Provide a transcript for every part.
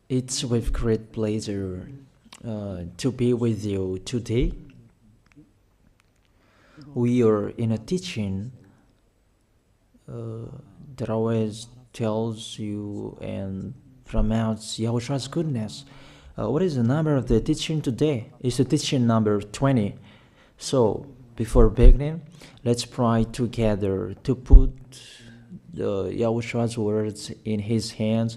It's with great pleasure to be with you today. We are in a teaching that always tells you and promotes Yahushua's goodness. What is the number of the teaching today? It's the teaching number 20. So, before beginning, let's pray together to put Yahushua's words in his hands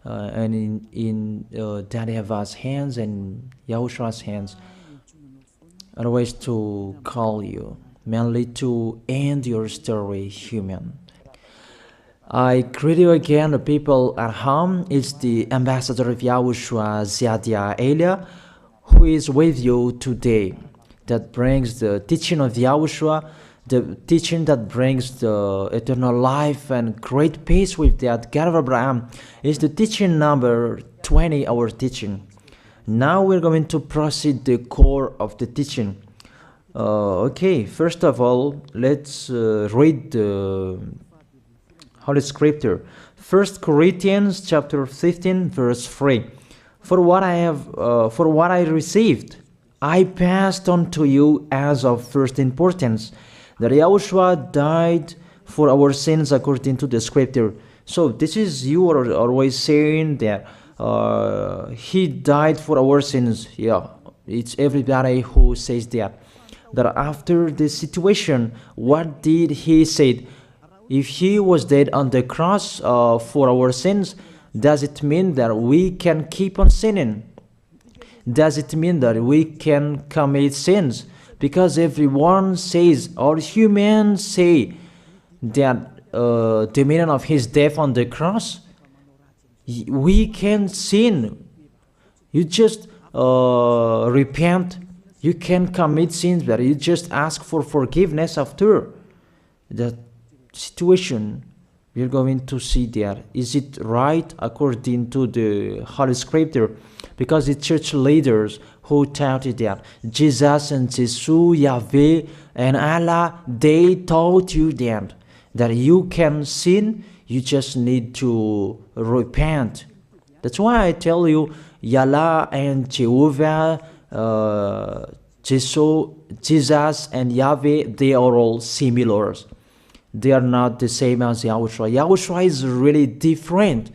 and in Daddy Yahvah's hands and Yahushua's hands. Otherwise, to call you, mainly to end your story human. I greet you again, the people at home. It's the ambassador of Yahushua, Ziadia Elia, who is with you today. That brings the teaching of Yahushua, the teaching that brings the eternal life and great peace with that God of Abraham. Is the teaching number 20, our teaching. Now we're going to proceed the core of the teaching. Okay, first of all, let's read the Holy Scripture. 1 Corinthians chapter 15, verse 3. For what I received, I passed on to you as of first importance, that Yahushua died for our sins according to the Scripture. So this is, you are always saying that he died for our sins. Yeah, it's everybody who says that. That after the situation, what did he say? If he was dead on the cross for our sins, does it mean that we can keep on sinning? Does it mean that we can commit sins? Because everyone says, or humans say, that the meaning of his death on the cross, we can sin. You just repent. You can commit sins, but you just ask for forgiveness after that situation. We're going to see there. Is it right according to the Holy Scripture? Because the church leaders who taught it that Jesus and Jesus, Yahweh and Allah, they taught you that you can sin, you just need to repent. That's why I tell you, Yahlah and Jehovah, Jesus and Yahweh, they are all similar. They are not the same as Yahushua. Yahushua is really different.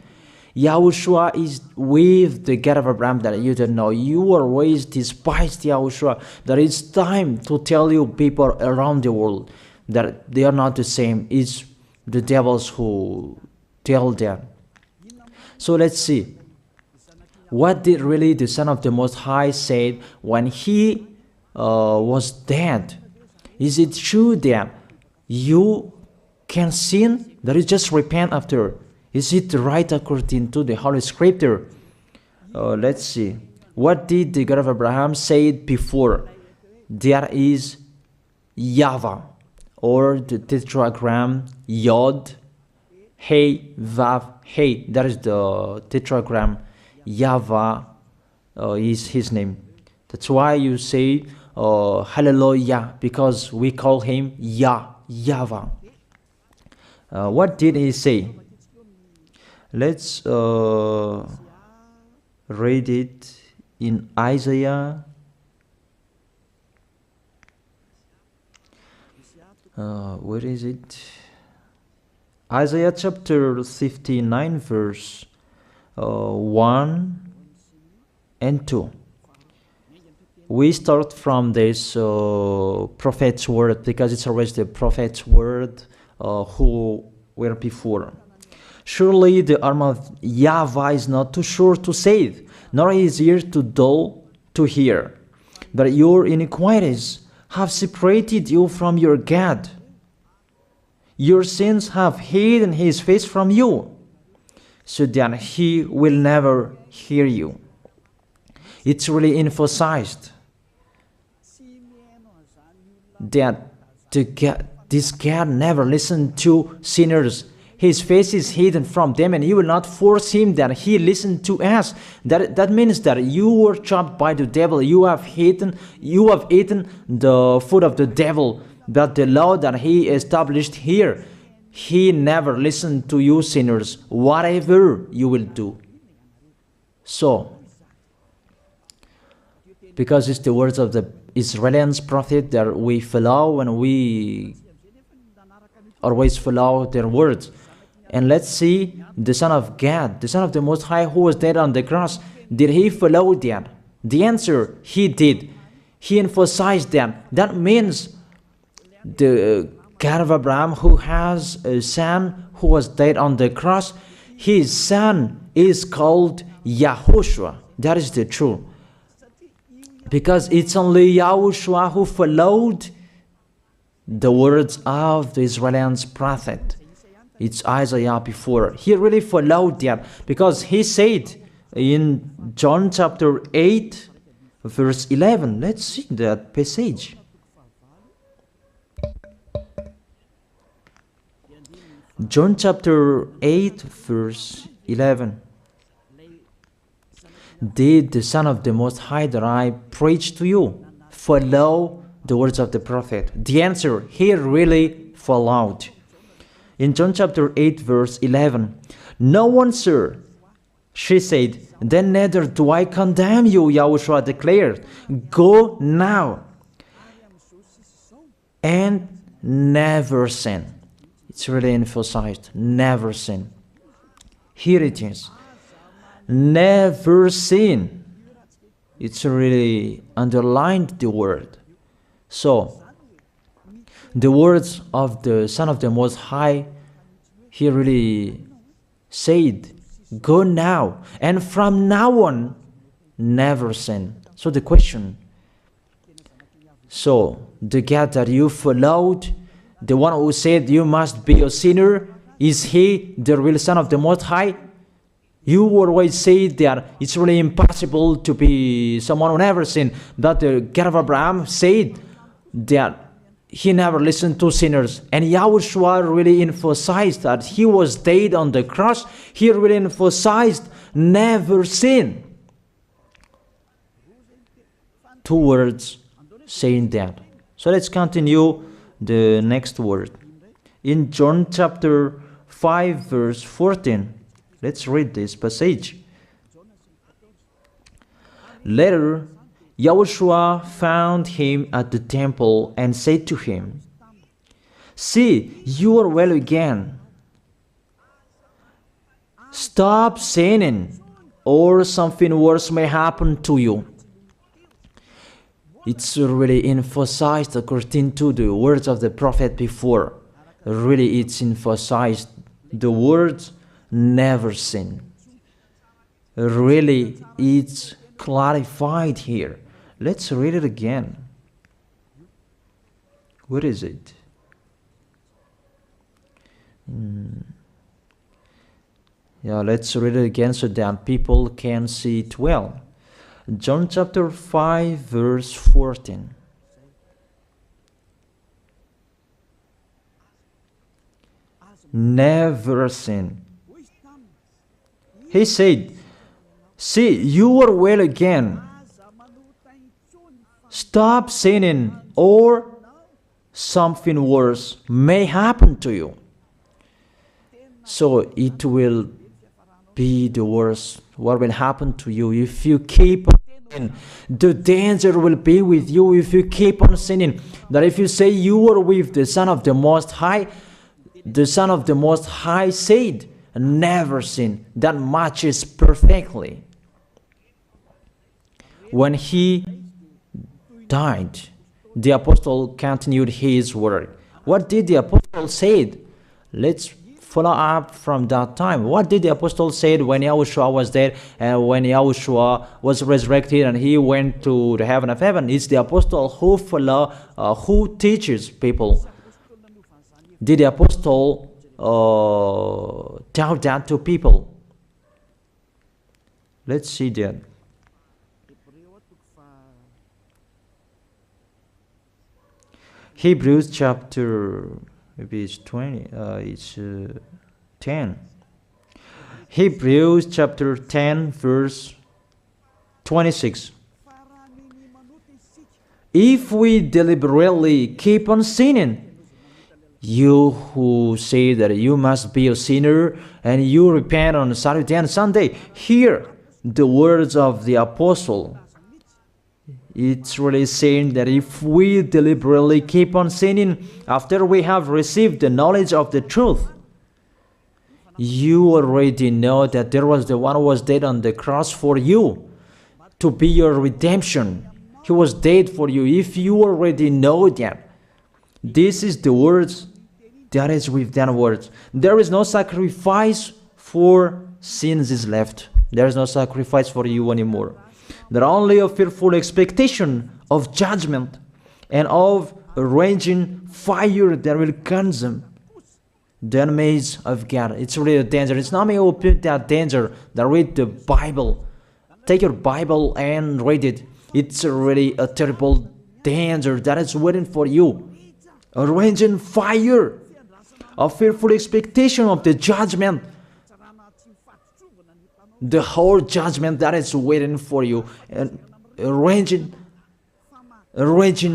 Yahushua is with the God of Abraham that you don't know. You always despised Yahushua. That it's time to tell you people around the world that they are not the same. It's the devils who tell them. So let's see. What did really the Son of the Most High say when he was dead? Is it true that you can sin? That is just repent after. Is it right according to the Holy Scripture? Let's see. What did the God of Abraham say before? There is YAHVAH, or the tetragram Yod, Hey, Vav, Hey. That is the tetragram. YAHVAH is his name. That's why you say Hallelujah, because we call him YAHVAH. What did he say? Let's read it in Isaiah. Where is it? Isaiah chapter 59, verse 1 and 2. We start from this prophet's word, because it's always the prophet's word who were before. Surely the arm of YAHVAH is not too short to save, nor his ear too dull to hear. But your iniquities have separated you from your God. Your sins have hidden his face from you, so that he will never hear you. It's really emphasized that this God never listened to sinners. His face is hidden from them, and you will not force him that he listened to us. That means that you were trapped by the devil. You have eaten the food of the devil. But the law that he established here, he never listened to you sinners, whatever you will do. So, because it's the words of the Israelians prophet that we follow, and we always follow their words. And let's see the Son of God, the Son of the Most High, who was dead on the cross. Did he follow that? The answer, he did. He emphasized that. That means the God of Abraham, who has a son who was dead on the cross, his son is called YAHOSHUAH. That is the truth. Because it's only YAHOSHUAH who followed the words of the Israelians prophet. It's Isaiah before. He really followed that, because he said in John chapter 8, verse 11. Let's see that passage. John chapter 8, verse 11. Did the Son of the Most High that I preach to you follow the words of the prophet? The answer, he really followed. In John chapter 8, verse 11, no one, sir, she said, then neither do I condemn you, YAHOSHUAH declared. Go now and never sin. It's really emphasized, never sin. Here it is. Never sin. It's really underlined the word. So, the words of the Son of the Most High, he really said, go now, and from now on, never sin. So the question, so the God that you followed, the one who said you must be a sinner, is he the real Son of the Most High? You always say that it's really impossible to be someone who never sinned. But the God of Abraham said that he never listened to sinners. And YAHOSHUAH really emphasized that he was dead on the cross. He really emphasized never sin. Two words saying that. So let's continue the next word. In John chapter 5, verse 14. Let's read this passage. Later, YAHOSHUAH found him at the temple and said to him, see, you are well again. Stop sinning, or something worse may happen to you. It's really emphasized according to the words of the prophet before. Really, it's emphasized the words never sin. Really, it's clarified here. Let's read it again. What is it? Yeah, let's read it again so that people can see it well. John chapter 5, verse 14. Never sin. He said, see, you are well again. Stop sinning, or something worse may happen to you. So it will be the worst. What will happen to you if you keep on sinning? The danger will be with you if you keep on sinning. That if you say you are with the Son of the Most High, the Son of the Most High said, never sin. That matches perfectly. When he died, the apostle continued his work. What did the apostle say? Let's follow up from that time. What did the apostle say when YAHOSHUAH was dead and when YAHOSHUAH was resurrected and he went to the heaven of heaven? It's the apostle who teaches people. Did the apostle tell that to people? Let's see that. Hebrews chapter, maybe it's 20, it's 10. Hebrews chapter 10, verse 26. If we deliberately keep on sinning, you who say that you must be a sinner and you repent on Saturday and Sunday, here the words of the apostle. It's really saying that if we deliberately keep on sinning after we have received the knowledge of the truth, you already know that there was the one who was dead on the cross for you to be your redemption. He was dead for you. If you already know that, this is the words that is with that words. There is no sacrifice for sins is left. There is no sacrifice for you anymore. There are only a fearful expectation of judgment and of a raging fire that will consume the enemies of God. It's really a danger. It's not me who put that danger that read the Bible. Take your Bible and read it. It's really a terrible danger that is waiting for you. A raging fire, a fearful expectation of the judgment. The whole judgment that is waiting for you, and a raging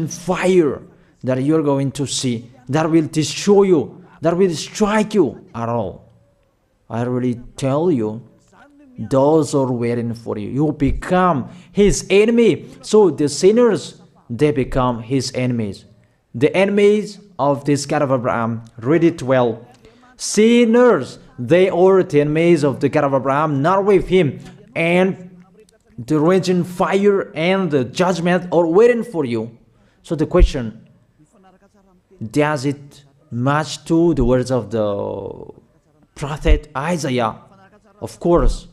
fire that you're going to see, that will destroy you, that will strike you at all. I really tell you, those are waiting for you. You become his enemy. So the sinners, they become his enemies. The enemies of this God of Abraham. Read it well. Sinners, they are the enemies of the God of Abraham, not with him. And the raging fire and the judgment are waiting for you. So the question, does it match to the words of the prophet Isaiah? Of course.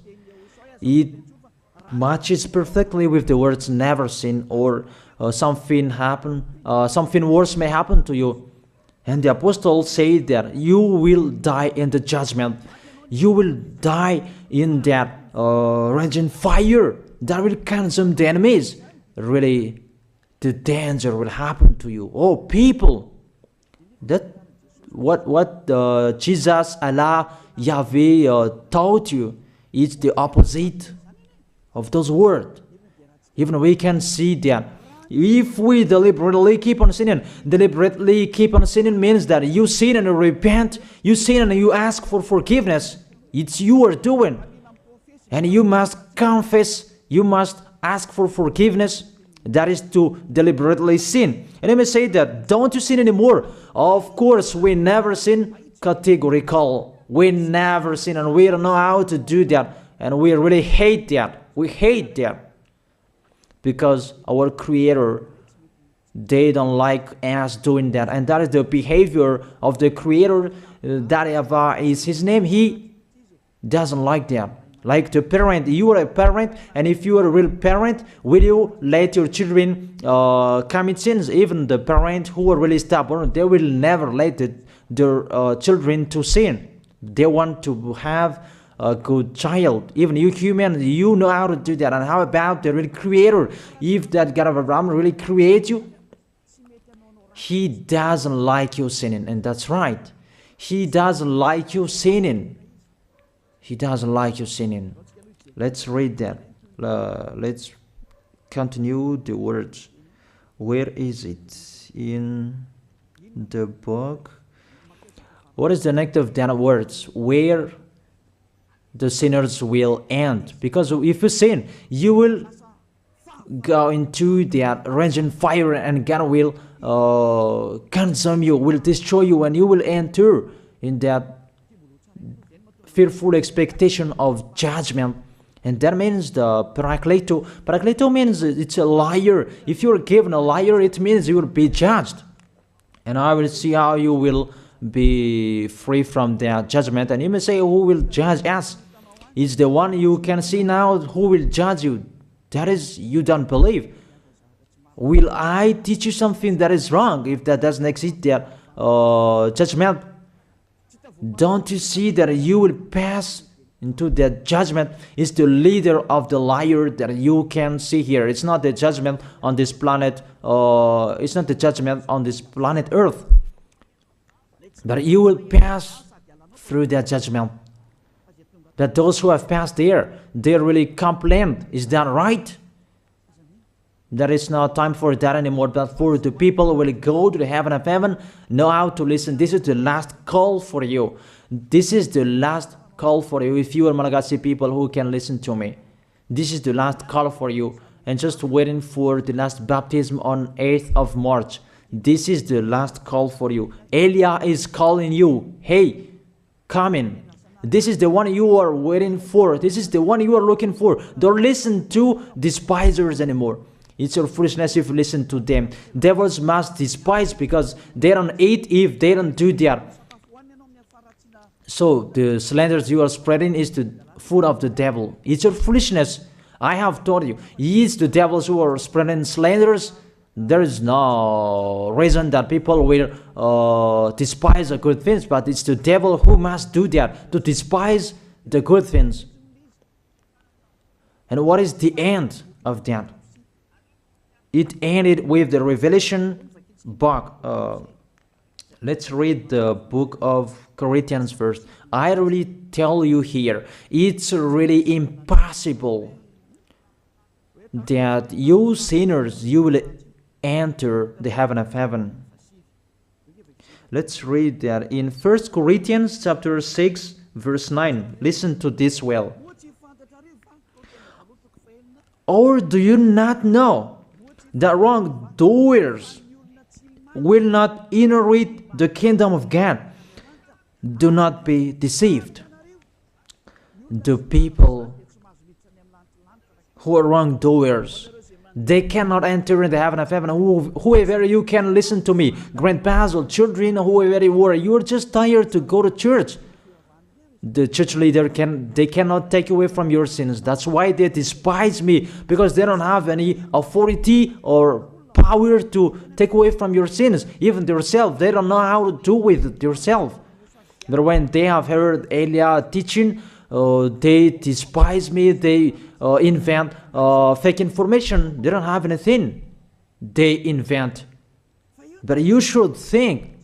It matches perfectly with the words never sin, or something worse may happen to you. And the apostle said that you will die in the judgment. You will die in that raging fire that will consume the enemies. Really, the danger will happen to you. Oh, people, that what Jesus, Allah, Yahweh taught you is the opposite of those words. Even we can see that if we deliberately keep on sinning means that you sin and you repent, you sin and you ask for forgiveness. It's you are doing. And you must confess, you must ask for forgiveness. That is to deliberately sin. And I may say that, don't you sin anymore? Of course, we never sin. Categorical. We never sin, and we don't know how to do that. And we really hate that. We hate that. Because our Creator, they don't like us doing that. And that is the behavior of the Creator. That YAHVAH is his name. He doesn't like that. Like the parent, you are a parent, and if you are a real parent, will you let your children commit sins? Even the parents who are really stubborn, they will never let their children to sin. They want to have a good child. Even you human, you know how to do that. And how about the real Creator? If that God of Abraham really creates you, he doesn't like you sinning. And that's right. He doesn't like you sinning. He doesn't like you sinning. Let's read that. Let's continue the words. Where is it? In the book. What is the next of that words? Where the sinners will end. Because if you sin, you will go into that raging fire, and God will consume you, will destroy you, and you will enter in that fearful expectation of judgment. And that means the parakleto. Parakleto means it's a liar. If you're given a liar, it means you will be judged. And I will see how you will be free from that judgment. And you may say, who will judge us? It's the one you can see now who will judge you. That is, you don't believe. Will I teach you something that is wrong if that doesn't exist, that judgment? Don't you see that you will pass into that judgment? Is the leader of the liar that you can see here. It's not the judgment on this planet. It's not the judgment on this planet Earth. But you will pass through that judgment. That those who have passed there, they really complain. Is that right? There is no time for that anymore, but for the people who will go to the heaven of heaven, know how to listen. This is the last call for you. This is the last call for you. If you are Malagasy people who can listen to me, This is the last call for you. And just waiting for the last baptism on 8th of March. This is the last call for you. Elia is calling you. Hey, come in. This is the one you are waiting for. This is the one you are looking for. Don't listen to despisers anymore. It's your foolishness if you listen to them. Devils must despise because they don't eat if they don't do that. So the slanders you are spreading is the food of the devil. It's your foolishness. I have told you. It's the devils who are spreading slanders. There is no reason that people will despise the good things, but it's the devil who must do that, to despise the good things. And what is the end of that? It ended with the Revelation book. Let's read the book of Corinthians first. I really tell you here, it's really impossible that you sinners, you will enter the heaven of heaven. Let's read that in 1 Corinthians chapter 6 verse 9. Listen to this well. Or do you not know that wrongdoers will not inherit the kingdom of God? Do not be deceived. The people who are wrongdoers, they cannot enter in the heaven of heaven. Whoever you can listen to me, grandpas or children, whoever you are, you're just tired to go to church. The church leader they cannot take you away from your sins. That's why they despise me, because they don't have any authority or power to take away from your sins. Even themselves, they don't know how to do with yourself. But when they have heard Elia teaching, they despise me. They invent fake information. They don't have anything. They invent. But you should think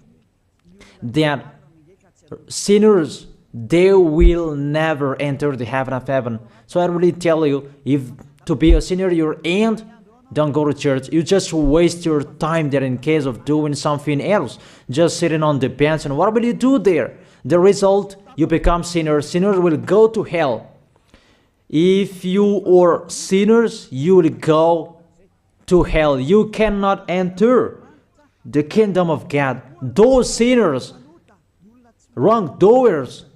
that sinners, they will never enter the heaven of heaven. So I really tell you, if to be a sinner you're in, don't go to church. You just waste your time there in case of doing something else. Just sitting on the bench, and what will you do there? The result, you become sinners. Sinners will go to hell. If you are sinners, you will go to hell. You cannot enter the kingdom of God. Those sinners, wrongdoers,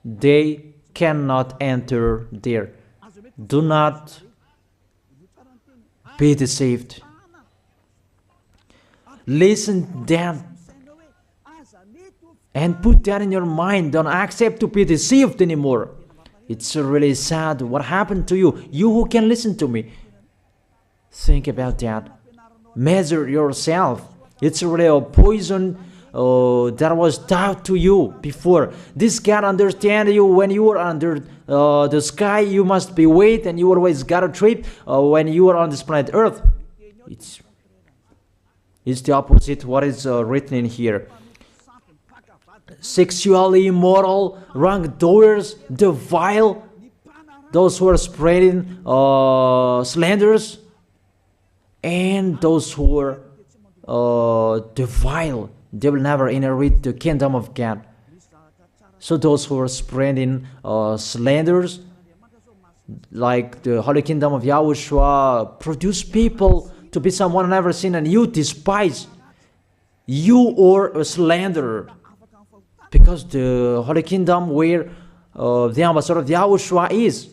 they cannot enter there. Do not be deceived. Listen then and put that in your mind. Don't accept to be deceived anymore. It's really sad what happened to you. You who can listen to me, think about that. Measure yourself. It's really a poison that was taught to you before. This God understands you when you are under the sky. You must be wait, and you always got a trip when you are on this planet Earth. It's the opposite what is written in here. Sexually immoral, wrongdoers, the vile, those who are spreading slanders, and those who are the vile, they will never inherit the kingdom of God. So those who are spreading slanders, like the Holy Kingdom of YAHOSHUAH, produce people to be someone never seen, and you despise. You are a slanderer. Because the Holy Kingdom where the ambassador of YAHOSHUAH is,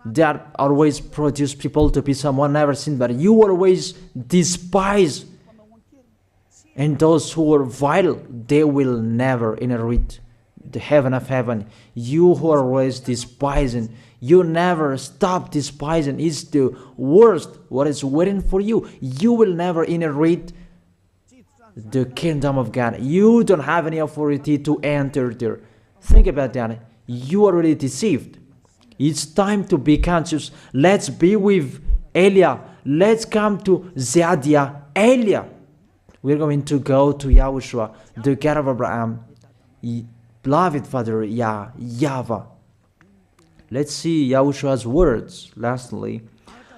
that always produce people to be someone never seen, but you always despise. And those who are vile, they will never inherit the heaven of heaven. You who are always despising, you never stop despising. It's the worst what is waiting for you. You will never inherit the kingdom of God. You don't have any authority to enter there. Think about that. You are already deceived. It's time to be conscious. Let's be with Elia. Let's come to Zadiah. Elia. We're going to go to YAHOSHUAH, the God of Abraham, beloved Father YAHVAH. Let's see YAHOSHUAH's words. Lastly,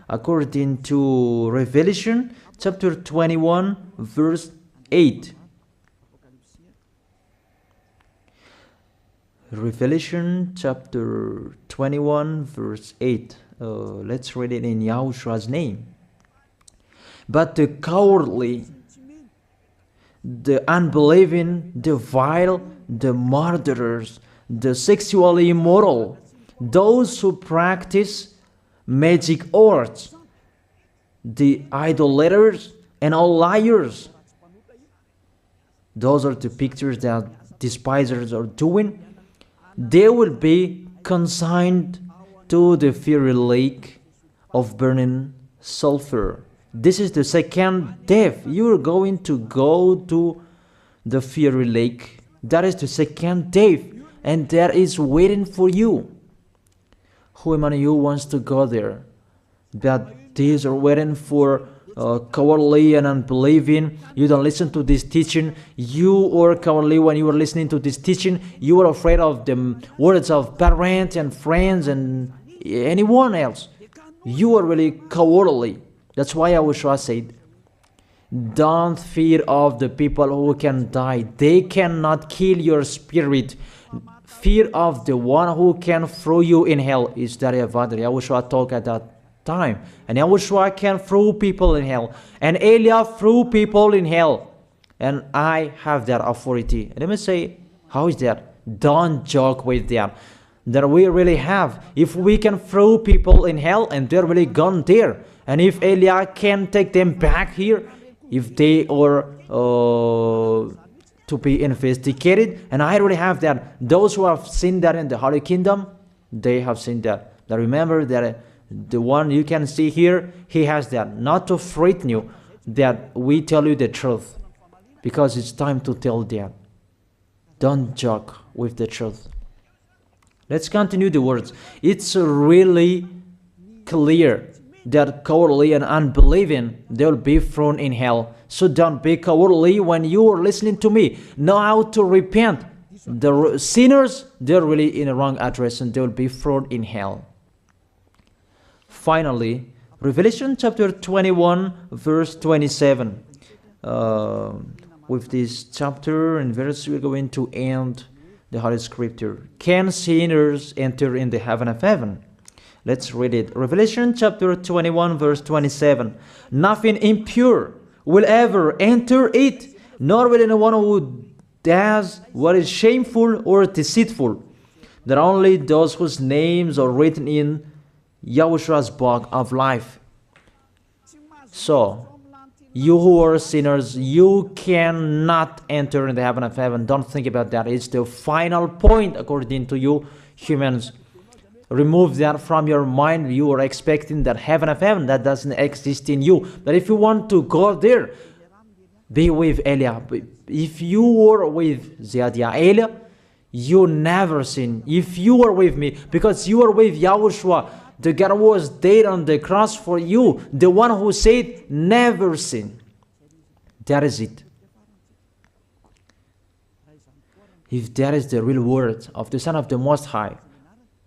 according to Revelation chapter 21, verse 8. Revelation chapter 21 verse 8. Let's read it in Yahoshua's name. But the cowardly, the unbelieving, the vile, the murderers, the sexually immoral, those who practice magic arts, the idolaters, and all liars. Those are the pictures that despisers are doing. They will be consigned to the fiery lake of burning sulfur. This is the second death. You are going to go to the fiery lake. That is the second death, and that is waiting for you. Who among you wants to go there? That these are waiting for cowardly and unbelieving. You don't listen to this teaching. You are cowardly when you are listening to this teaching. You are afraid of the words of parents and friends and anyone else. You are really cowardly. That's why YAHOSHUAH said, don't fear of the people who can die. They cannot kill your spirit. Fear of the one who can throw you in hell. Is that YAHOSHUAH talked at that time. And YAHOSHUAH can throw people in hell. And Elia threw people in hell. And I have that authority. And let me say, how is that? Don't joke with that. That we really have. If we can throw people in hell and they're really gone there. And if Elia can take them back here, if they are to be investigated, and I already have that. Those who have seen that in the Holy Kingdom, they have seen that. Now remember that the one you can see here, he has that. Not to frighten you, that we tell you the truth, because it's time to tell that. Don't joke with the truth. Let's continue the words. It's really clear that cowardly and unbelieving, they will be thrown in hell. So don't be cowardly when you are listening to me. Know how to repent. The sinners, they're really in the wrong address and they will be thrown in hell. Finally, Revelation chapter 21, verse 27. With this chapter and verse, we're going to end the Holy Scripture. Can sinners enter in the heaven of heaven? Let's read it. Revelation chapter 21, verse 27. Nothing impure will ever enter it, nor will anyone who does what is shameful or deceitful. That only those whose names are written in YAHOSHUAH's book of life. So, you who are sinners, you cannot enter in the heaven of heaven. Don't think about that. It's the final point according to you humans. Remove that from your mind. You are expecting that heaven of heaven that doesn't exist in you. But if you want to go there, be with Elia. If you were with Elia, you never sin. If you are with me, because you are with YAHOSHUAH, the God was dead on the cross for you, the one who said never sin. That is it. If that is the real word of the Son of the Most High,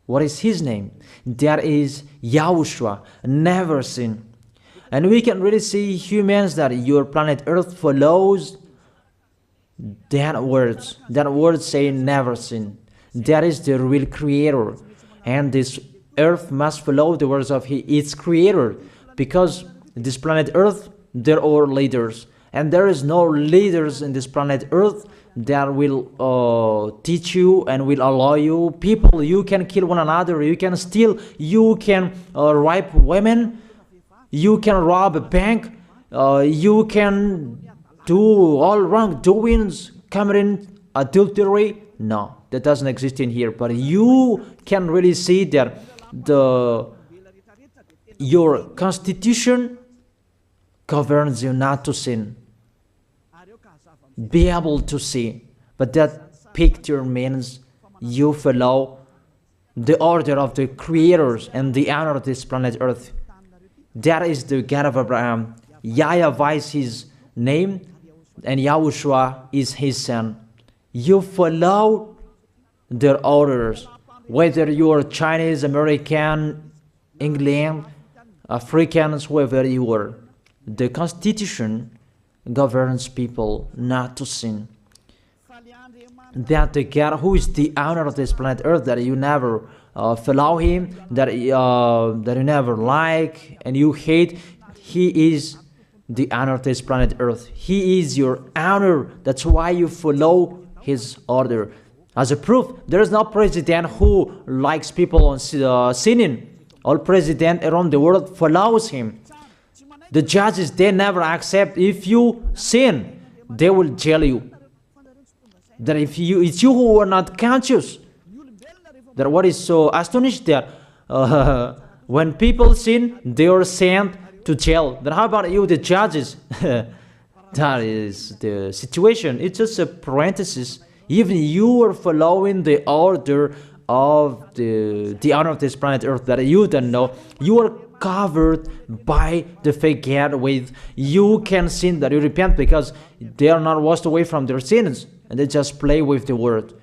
what is his name? That is YAHOSHUAH, never sin. And we can really see humans that your planet Earth follows that words. That word saying never sin. That is the real creator. And this Earth must follow the words of its creator. Because this planet Earth, there are leaders. And there is no leaders in this planet Earth that will teach you and will allow you. People, you can kill one another, you can steal, you can rape women, you can rob a bank, you can do all wrongdoings, committing adultery. No, that doesn't exist in here. But you can really see that your constitution governs you not to sin. Be able to see. But that picture means you follow the order of the creators and the honor of this planet Earth. That is the God of Abraham. YAHVAH is his name, and YAHOSHUAH is his son. You follow their orders, whether you are Chinese, American, England, Africans, whoever you are. The Constitution governs people not to sin. that the God who is the owner of this planet Earth, that you never follow him, that you never like and you hate, he is the owner of this planet Earth. He is your owner. That's why you follow his order. As a proof, there is no president who likes people on sinning. All president around the world follows him. The judges, they never accept. If you sin, they will jail you. That if it's you who are not conscious. That what is so astonished that when people sin, they are sent to jail. Then how about you, the judges? That is the situation. It's just a parenthesis. Even you are following the order of the owner of this planet Earth that you don't know. You are covered by the fake God with you can sin, that you repent, because they are not washed away from their sins and they just play with the word.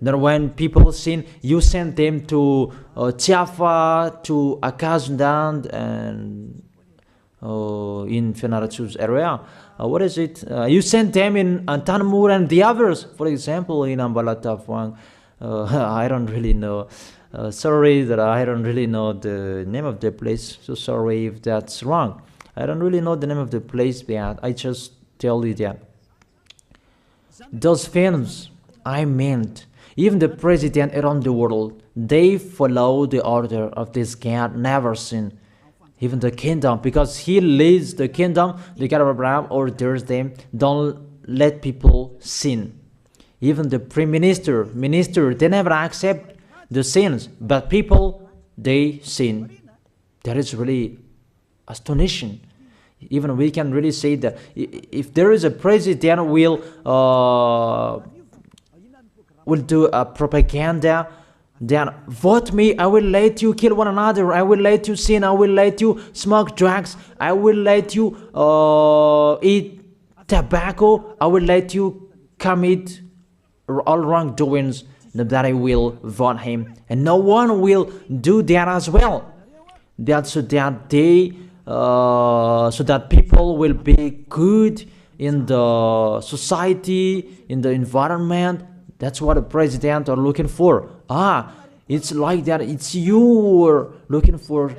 Then when people sin, you send them to YAHVAH, to Akazundand, and in Fenarachu's area. What is it? You send them in Antanmur and the others. For example, in Ambalatafwang. I don't really know. Sorry that I don't really know the name of the place. So sorry if that's wrong. I don't really know the name of the place, but I just tell you that. Those films, I meant, even the president around the world, they follow the order of this God, never sin. Even the kingdom, because he leads the kingdom, the God of Abraham orders them, don't let people sin. Even the prime minister, they never accept the sins, but people, they sin. That is really astonishing. Even we can really say that if there is a president will do a propaganda, then vote me, I will let you kill one another, I will let you sin, I will let you smoke drugs, I will let you eat tobacco, I will let you commit all wrongdoings, that I will vote him. And no one will do that as well. That's so that they so that people will be good in the society, in the environment. That's what the president are looking for. It's like that. It's you who are looking for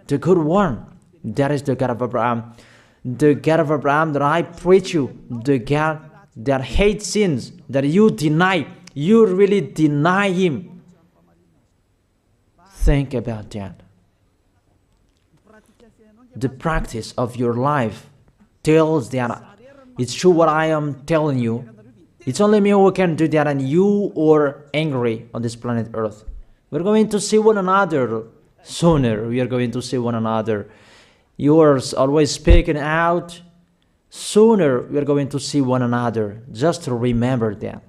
the good one. That is the God of Abraham. The God of Abraham that I preach you. The God that hates sins, that you deny. You really deny him. Think about that. The practice of your life tells that it's true what I am telling you. It's only me who can do that, and you are angry on this planet Earth. We're going to see one another sooner. We are going to see one another. You are always speaking out. Sooner we are going to see one another. Just remember that.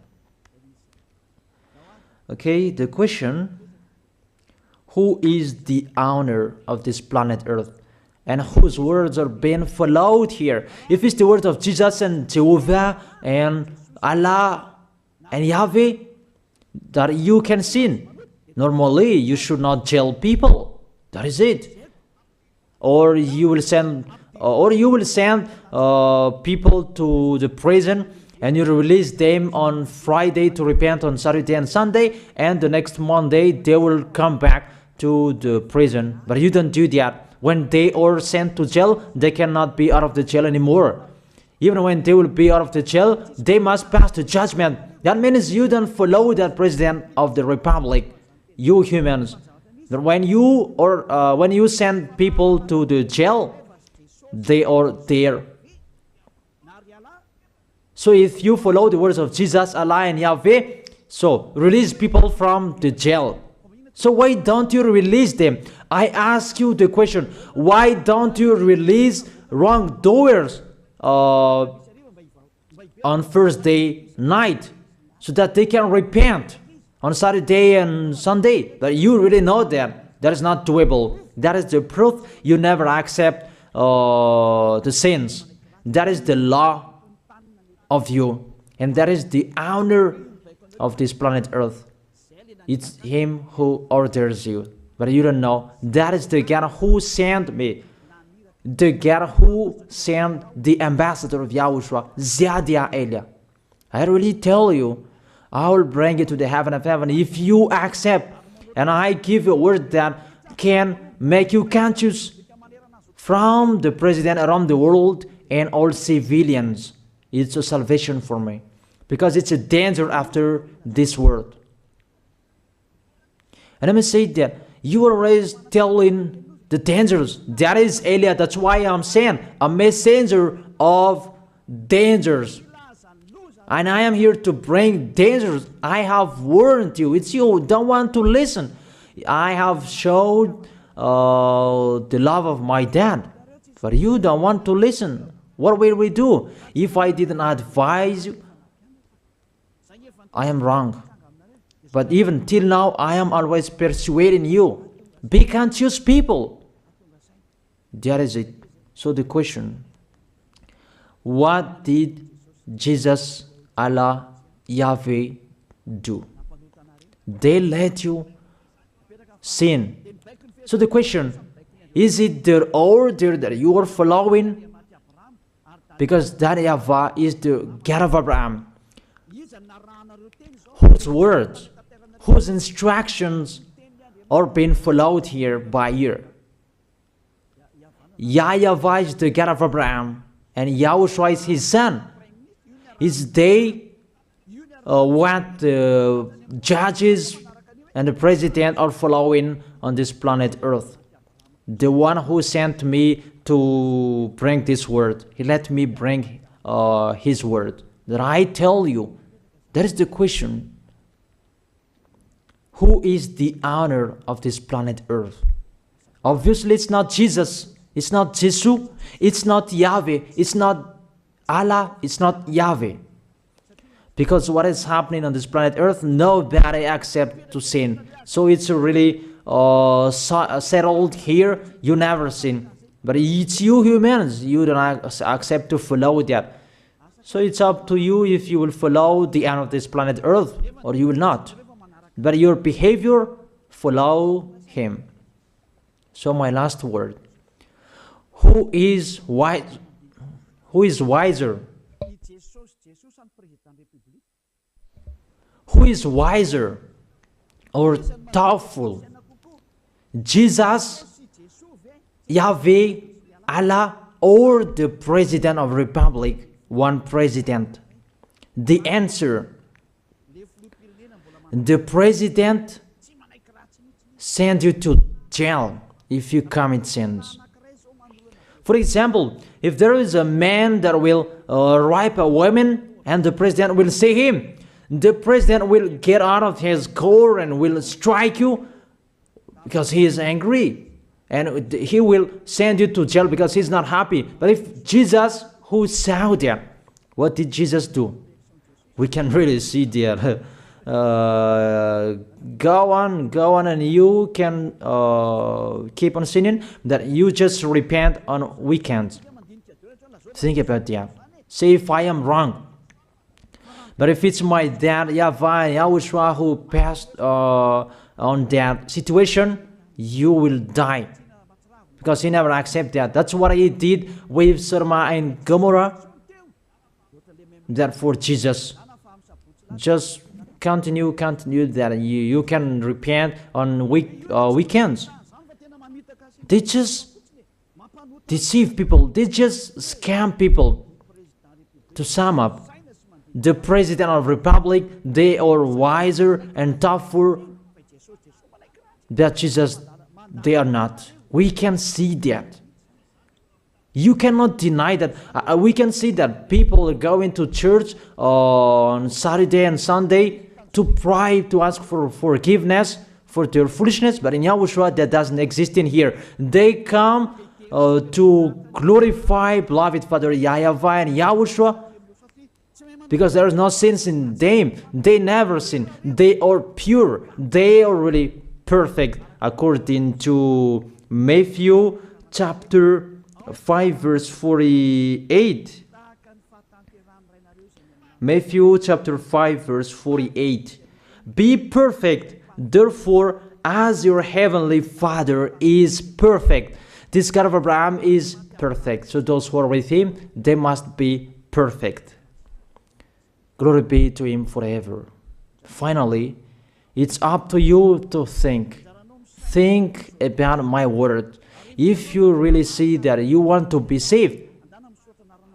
Okay, the question: who is the owner of this planet Earth? And whose words are being followed here? If it's the word of Jesus and Jehovah and Allah and Yahweh, that you can sin. Normally, you should not jail people. That is it. Or you will send, people to the prison, and you release them on Friday to repent on Saturday and Sunday, and the next Monday they will come back to the prison. But you don't do that. When they are sent to jail, they cannot be out of the jail anymore. Even when they will be out of the jail, they must pass the judgment. That means you don't follow that president of the republic, you humans. When you send people to the jail, they are there. So if you follow the words of Jesus, Allah and Yahweh, so release people from the jail. So why don't you release them? I ask you the question, why don't you release wrongdoers on Thursday night so that they can repent on Saturday and Sunday? But you really know that that is not doable. That is the proof you never accept the sins. That is the law of you, and that is the owner of this planet Earth. It's him who orders you, but you don't know. That is the God who sent me, the God who sent the ambassador of Yahushua, Zadia Elia. I really tell you, I will bring you to the heaven of heaven if you accept. And I give you a word that can make you conscious from the president around the world and all civilians. It's a salvation for me, because it's a danger after this world. And let me say that you are always telling the dangers. That is Elia. That's why I'm saying a messenger of dangers. And I am here to bring dangers. I have warned you. It's you who don't want to listen. I have showed the love of my dad, but you don't want to listen. What will we do? If I didn't advise you, I am wrong. But even till now, I am always persuading you. Be conscious, people. That is it. So the question, what did Jesus, Allah, Yahweh do? They let you sin. So the question, is it their order that you are following? Because that YAHVAH is the God of Abraham, whose words, whose instructions are being followed here by year. YAHVAH is the God of Abraham, and YAHOSHUAH is his son. Is they what the judges and the president are following on this planet Earth. The one who sent me to bring this word, he let me bring his word. That I tell you, that is the question. Who is the owner of this planet Earth? Obviously, it's not Jesus. It's not Jesus. It's not Yahweh. It's not Allah. It's not Yahweh. Because what is happening on this planet Earth, nobody accepts to sin. So it's really settled here. You never sin. But it's you humans. You don't accept to follow that. So it's up to you if you will follow the end of this planet Earth or you will not. But your behavior, follow him. So my last word. Who is wise? Who is wiser? Who is wiser or thoughtful? Jesus, Yahweh, Allah, or the President of Republic, one president? The answer, the president sends you to jail if you commit sins. For example, if there is a man that will rape a woman and the president will see him, the president will get out of his car and will strike you because he is angry. And he will send you to jail because he's not happy. But if Jesus, who saw that, what did Jesus do? We can really see that. Go on, and you can keep on sinning, that you just repent on weekends. Think about that. Say if I am wrong. But if it's my dad, YAHVAH, YAHOSHUAH, who passed on that situation, you will die. Because he never accepted that. That's what he did with Sodom and Gomorrah. Therefore, Jesus, just continue that you can repent on weekends. They just deceive people. They just scam people. To sum up, the President of Republic, they are wiser and tougher than Jesus. They are not. We can see that. You cannot deny that. We can see that people are going to church on Saturday and Sunday to pray, to ask for forgiveness for their foolishness. But in YAHOSHUAH, that doesn't exist in here. They come to glorify beloved Father YAHVAH and YAHOSHUAH because there is no sins in them. They never sin. They are pure. They are really perfect according to Matthew chapter 5 verse 48. Matthew chapter 5 verse 48. Be perfect, therefore, as your heavenly Father is perfect. This God of Abraham is perfect. So those who are with him, they must be perfect. Glory be to Him forever. Finally, it's up to you to think. Think about my word. If you really see that you want to be saved,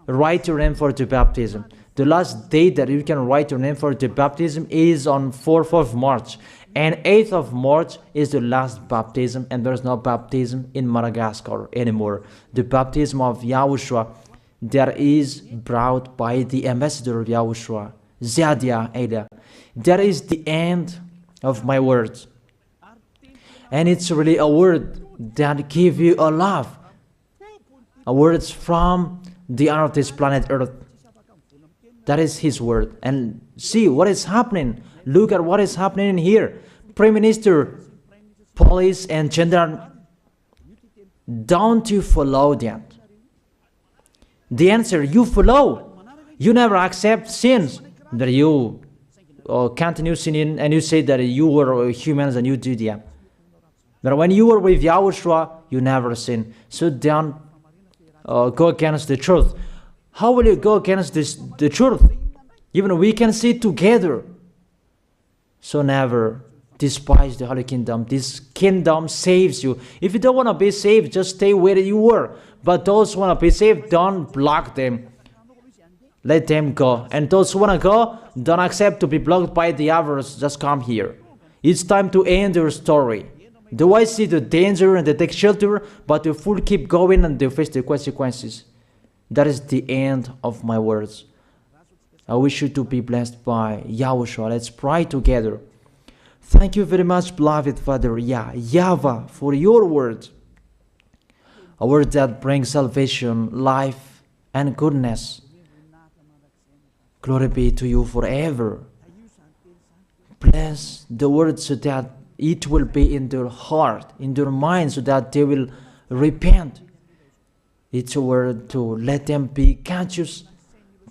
write your name for the baptism. The last date that you can write your name for the baptism is on 4th of March. And 8th of March is the last baptism, and there's no baptism in Madagascar anymore. The baptism of Yahushua that is brought by the ambassador of Yahushua, Zadia Ada. That is the end of my words. And it's really a word that gives you a love. A words from the honor of this planet Earth. That is His word. And see what is happening. Look at what is happening here. Prime Minister, police and gendarme, don't you follow that? The answer, you follow. You never accept sins. That you continue sinning and you say that you were humans and you do that. But when you were with Yahushua, you never sin. So don't go against the truth. How will you go against the truth? Even we can see together. So never despise the Holy Kingdom. This kingdom saves you. If you don't want to be saved, just stay where you were. But those who want to be saved, don't block them. Let them go. And those who want to go, don't accept to be blocked by the others. Just come here. It's time to end your story. Do I see the danger and they take shelter, but the fool keep going and they face the consequences? That is the end of my words. I wish you to be blessed by Yahushua. Let's pray together. Thank you very much, beloved Father YAHVAH, for your word. A word that brings salvation, life, and goodness. Glory be to you forever. Bless the word so that it will be in their heart, in their mind, so that they will repent. It's a word to let them be conscious,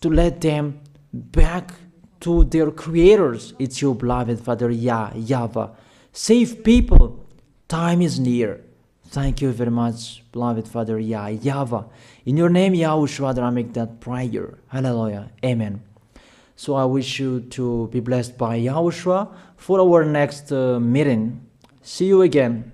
to let them back to their creators. It's your beloved Father YAHVAH. Save people. Time is near. Thank you very much, beloved Father YAHVAH. In your name, Yahushua, that I make that prayer. Hallelujah. Amen. So I wish you to be blessed by Yahushua for our next meeting. See you again.